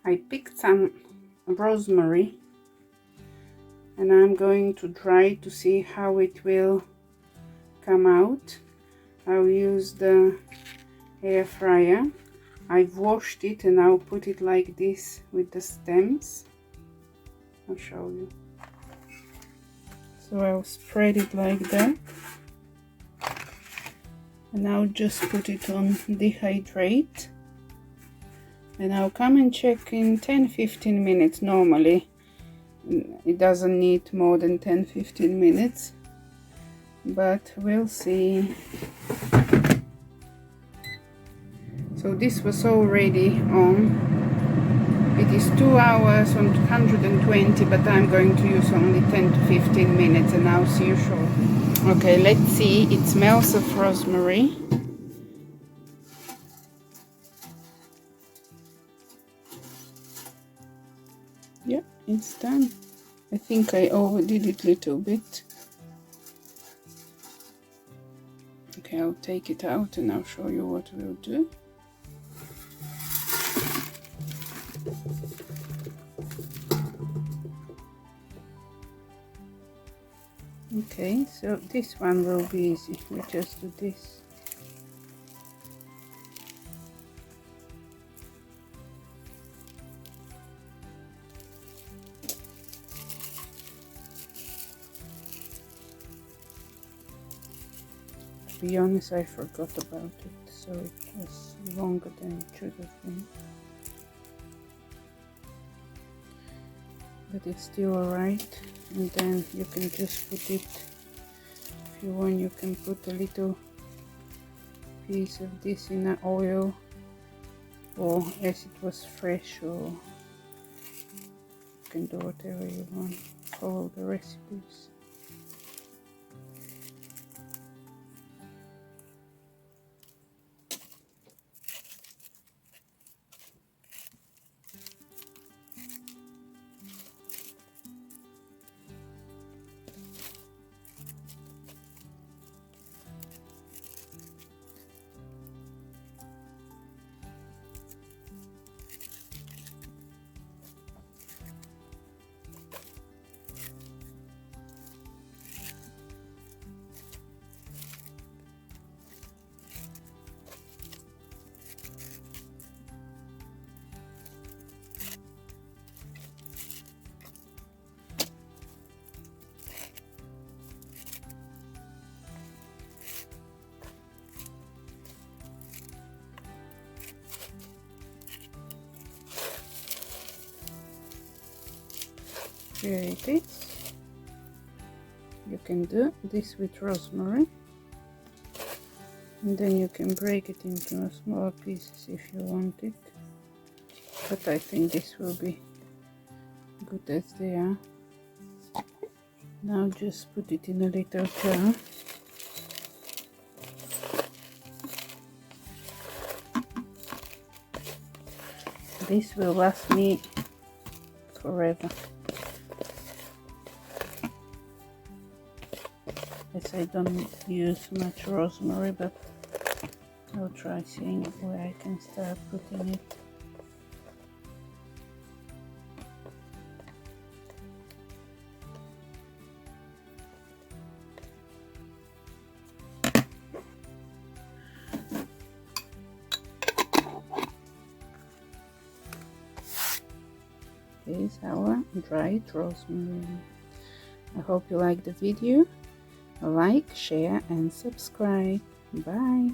I picked some rosemary and I'm going to dry to see how it will come out. I'll use the air fryer. I've washed it and I'll put it like this with the stems. I'll show you. So I'll spread it like that. And I'll just put it on dehydrate. And I'll come and check in 10-15 minutes. Normally it doesn't need more than 10-15 minutes. But we'll see. So this was already on. It is 2 hours on 120, but I'm going to use only 10-15 minutes and I'll see you shortly. Okay, let's see. It smells of rosemary. Yeah, it's done. I think I overdid it a little bit. Okay, I'll take it out and I'll show you what we'll do. Okay, so this one will be easy. We just do this. To be honest, I forgot about it, so it was longer than it should have been. But it's still alright. And then you can just put it, if you want, you can put a little piece of this in an oil, or as it was fresh, or you can do whatever you want. Follow the recipes. Here it is. You can do this with rosemary, and then you can break it into smaller pieces if you want it, but I think this will be good as they are. Now just put it in a little jar. This will last me forever. As I don't use much rosemary, but I'll try seeing where I can start putting it. Here's our dried rosemary. I hope you liked the video. Like, share and subscribe. Bye.